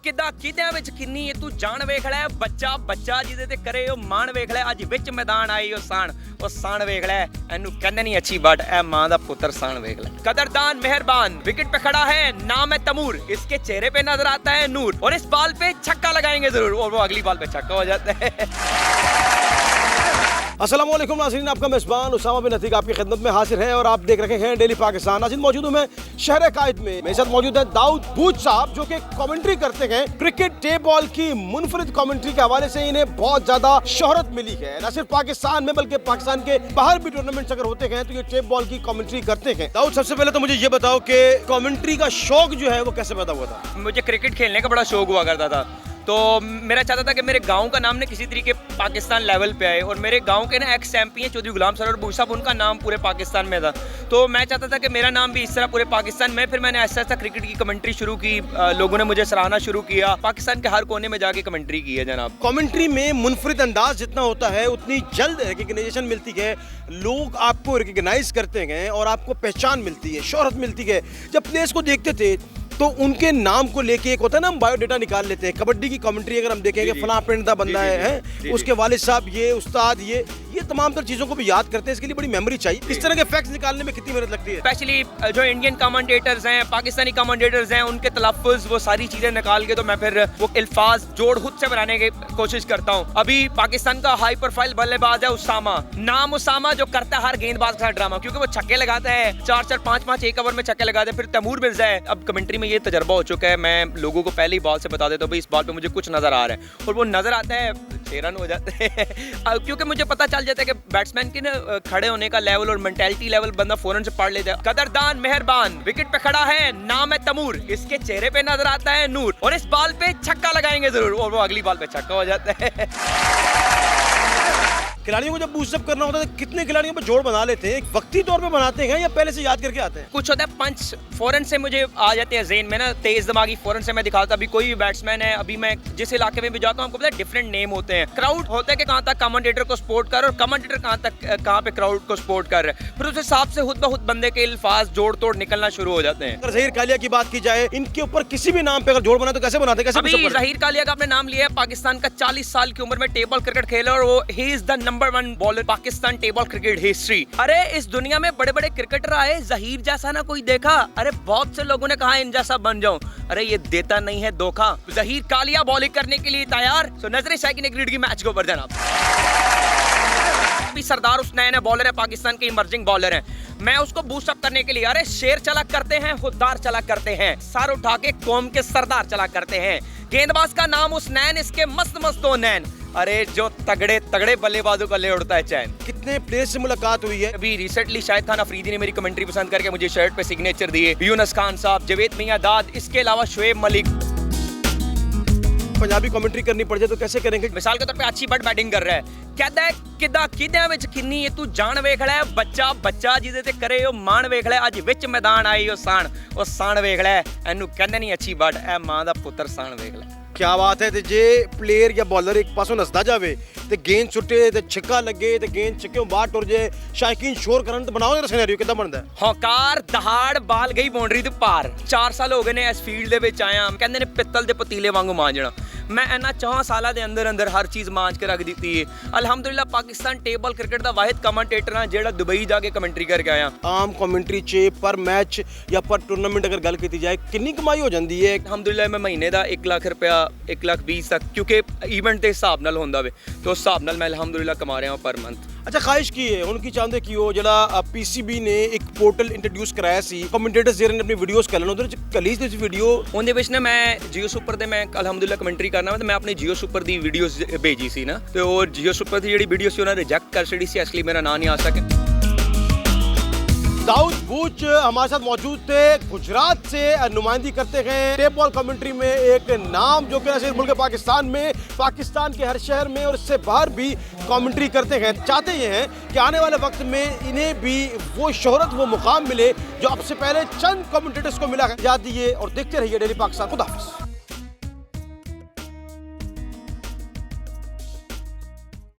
ਕਿੱਦਾਂ ਕਿਦਿਆਂ ਵਿੱਚ ਕਿੰਨੀ ਇਹ ਤੂੰ ਜਾਣ ਵੇਖ ਲੈ ਬੱਚਾ ਬੱਚਾ ਜਿਹਦੇ ਤੇ ਕਰੇ ਉਹ ਮਾਣ ਵੇਖ ਲੈ ਅੱਜ ਵਿੱਚ ਮੈਦਾਨ ਆਈ ਉਹ ਸਾਣ ਵੇਖ ਲੈ ਇਹਨੂੰ ਕਹਿੰਦੇ ਨਹੀਂ ਅੱਛੀ ਬਟ ਇਹ ਮਾਂ ਦਾ ਪੁੱਤਰ ਸਾਣ ਵੇਖ ਲੈ कदरदान मेहरबान विकेट पे खड़ा है नाम है तमूर इसके चेहरे पे नजर आता है नूर और इस बॉल पे छक्का लगाएंगे जरूर और वो अगली बॉल पे छक्का हो जाता है। अस्सलाम वालेकुम नाज़रीन, आपका मेज़बान उसामा बिन अतीक आपकी खिदमत में हाजिर है और आप देख रहे हैं डेली पाकिस्तान। नाज़रीन मौजूद हूँ मैं शहर कायद में, मेरे साथ मौजूद है दाऊद बूच साहब जो कि कमेंट्री करते हैं। क्रिकेट टे बॉल की मुनफरिद कमेंट्री के हवाले से इन्हें बहुत ज़्यादा शोहरत मिली है, न सिर्फ पाकिस्तान में बल्कि पाकिस्तान के बाहर भी टूर्नामेंट्स अगर होते हैं तो ये टेप बॉल की कमेंट्री करते हैं। दाऊद, सबसे पहले तो मुझे ये बताओ कि कमेंट्री का शौक जो है वो कैसे पैदा हुआ था? मुझे क्रिकेट खेलने का बड़ा शौक हुआ करता था, तो मेरा चाहता था कि मेरे गांव का नाम ना किसी तरीके पाकिस्तान लेवल पे आए और मेरे गांव के ना एक्स एमपी हैं चौधरी गुलाम सर और बूच साहब, उनका नाम पूरे पाकिस्तान में था, तो मैं चाहता था कि मेरा नाम भी इस तरह पूरे पाकिस्तान में। फिर मैंने ऐसा ऐसा क्रिकेट की कमेंट्री शुरू की, लोगों ने मुझे सराहना शुरू किया, पाकिस्तान के हर कोने में जाके कमेंट्री की है जनाब। कमेंट्री में मुनफरिद अंदाज जितना होता है उतनी जल्द रिकग्नाइजेशन मिलती है, लोग आपको रिकग्नाइज करते हैं और आपको पहचान मिलती है, शोहरत मिलती है। जब प्लेयर्स को देखते थे तो उनके नाम को लेके एक होता है ना, हम बायोडाटा निकाल लेते हैं। कबड्डी की कमेंट्री अगर हम देखेंगे फलां पिंड दा बंदा है, उसके वालिद साहब ये उस्ताद ये तमाम तर चीज़ों को भी याद करते हैं, इसके लिए बड़ी मेमोरी चाहिए। इस तरह के फैक्ट्स निकालने में कितनी मेहनत लगती है? स्पेशली जो इंडियन कमेंटेटर्स हैं, पाकिस्तानी कमेंटेटर्स हैं, उनके तलफ़्फ़ुज़ वो सारी चीज़ें निकाल के तो मैं फिर वो अल्फाज जोड़ खुद से बनाने की कोशिश करता हूँ। अभी पाकिस्तान का हाई प्रोफाइल बल्लेबाज है उसामा, नाम उसामा जो करता है हर गेंदबाज के साथ ड्रामा, क्योंकि वो छक्के लगाता है 4-4 5-5 एक ओवर में छक्के लगाते हैं। फिर तैमूर मिर्ज़ा है, अब कमेंट्री में ये तजर्बा हो चुका है, मैं लोगों को पहले ही बॉल से बता देता हूँ भाई इस बॉल पे मुझे कुछ नजर आ रहा है और वो नजर आता है 6 रन हो जाते हैं क्योंकि मुझे पता चल जाता है कि बैट्समैन के ना खड़े होने का लेवल और मेंटालिटी लेवल बंदा फौरन से पढ़ लेता है। कदरदान मेहरबान विकेट पे खड़ा है नाम है तमूर इसके चेहरे पे नजर आता है नूर और इस बॉल पे छक्का लगाएंगे जरूर और वो अगली बॉल पे छक्का हो जाता है। खिलाड़ियों को जब बूस्टअप करना होता है तो कितने खिलाड़ियों पर जोड़ बना लेते हैं? वक्ती तौर पे बनाते हैं या पहले से याद करके आते हैं? कुछ होता है पंच फौरन से मुझे आ जाते हैं ज़हन में ना, तेज दिमागी फौरन से मैं दिखाता। अभी कोई भी बैट्समैन है, अभी मैं जिस इलाके में भी जाता हूँ आपको पता है डिफरेंट नेम होते हैं। क्राउड होता है कि कहाँ तक कमेंटेटर को सपोर्ट कर और कमेंटेटर कहाँ पे क्राउड को सपोर्ट कर रहे हैं, फिर उस हिसाब से खुद ब खुद बंदे के अल्फाज जोड़ तोड़ निकलना शुरू हो जाते हैं। अगर ज़हीर कालिया की बात की जाए, इनके ऊपर किसी भी नाम पे अगर जोड़ बना तो कैसे बनाते हैं? अभी ज़हीर कालिया का आपने नाम लिया है, पाकिस्तान का 40 साल की उम्र में टेबल क्रिकेट खेला और वो he is the number 1 bowler Pakistan table cricket history. अरे इस दुनिया में बड़े बड़े क्रिकेटर आए, ज़हीर जैसा ना कोई देखा, अरे बहुत से लोगों ने कहा इन जैसा बन जाऊं, अरे ये देता नहीं है धोखा। ज़हीर कालिया बॉलिंग करने के लिए तैयार, तो नजरे शायकीन क्रिकेट की मैच को ऊपर जाना। अभी सरदार हुसनैन है, बॉलर है, पाकिस्तान के इमर्जिंग बॉलर हैं, मैं उसको बूस्ट अप करने के लिए, अरे शेर चला करते हैं, खुददार चला करते हैं, सर उठा के कौम के सरदार चला करते हैं, गेंदबाज का नाम हुसनैन इसके मस्त मस्त दो नैन, अरे जो तगड़े तगड़े बल्लेबाजों का ले उड़ता है चैन। कितने प्लेयर्स से मुलाकात हुई है? अभी रिसेंटली शाहिद खान अफरीदी ने मेरी कमेंट्री पसंद करके मुझे शर्ट पे सिग्नेचर दिए, यूनुस खान साहब, जवेद मियां दाद, इसके अलावा शुएब मलिक। पंजाबी कमेंट्री करनी पड़ जाए तो कैसे करेंगे? मिसाल के तौर पे अच्छी बट बैटिंग कर रहा है, कहता है किदा किद्या विच किन्नी ये तू जान वेख ले बच्चा ਬੱਚਾ ਜਿਹਦੇ ਤੇ ਕਰੇ ਉਹ ਮਾਣ ਵੇਖ ਲੈ ਅੱਜ ਵਿੱਚ ਮੈਦਾਨ ਆਈ ਉਹ ਸਾਣ ਵੇਖ ਲੈ ਇਹਨੂੰ ਕਹਿੰਦੇ ਨਹੀਂ ਅੱਛੀ ਬਟ ਇਹ ਮਾਂ ਦਾ ਪੁੱਤਰ ਸਾਣ ਵੇਖ ਲੈ। क्या बात है। जे प्लेयर या बॉलर एक पासों नसदा जावे ते गेंद छुट्टे ते छिक्का लगे ते गेंद छिक्के बाहर टुर जाए, शायकीन शोर करन तो बनाओ सिनेरियो किदा बनदा है? हौकार दहाड़ बाल गई बाउंड्री ते पार, 4 साल हो गए ने इस फील्ड दे विच आया, कहंदे ने पित्तल दे पतीले वांगू मांजना, मैं इन्ना 4 साल दे अंदर हर चीज़ मांज के रख दी है। अलहमदुलिल्लाह पाकिस्तान टेबल क्रिकेट दा वाहिद कमेंटेटर हां जेड़ा दुबई जाके कमेंट्री करके आया। आम कमेंट्री च पर मैच या पर टूर्नामेंट अगर गल की जाए कितनी कमाई हो जाती है? अलहमदुलिल्लाह मैं महीने का 1 लाख रुपया 1,20,000 तक, क्योंकि इवेंट के हिसाब नाल होंदा वे, तो उस हिसाब नाल मैं अलहमदुलिल्लाह कमा रहा हूँ पर मंथ। अच्छा, ख्वाहिश की है उनकी चाहते कि वो जरा पीसीबी ने एक पोर्टल इंट्रोड्यूस कराया सी, कमेंटेटर्स जेरे ने अपनी वीडियोस कर लेना, उधर कलीज दी वीडियो उनदे विच ना मैं जियो सुपर दे मैं अलहमदुलिल्लाह कमेंट्री करना, तो मैं अपने जियो सुपर दी वीडियोस भेजी सी ना, तो और जियो सुपर दी जेडी वीडियो सी उन्होंने रिजेक्ट कर छड़ी सी, इसलिए मेरा नाम नहीं आ सके। दाऊद बूच हमारे साथ मौजूद थे, गुजरात से नुमाइंदगी करते हैं टेप बॉल कमेंट्री में, एक नाम जो कि न सिर्फ मुल्क पाकिस्तान में, पाकिस्तान के हर शहर में और इससे बाहर भी कमेंट्री करते हैं। चाहते ये हैं कि आने वाले वक्त में इन्हें भी वो शोहरत, वो मुकाम मिले जो अब से पहले चंद कमेंटेटर्स को मिला है। याद दिए और देखते रहिए डेली पाकिस्तान। खुदा हाफिज़।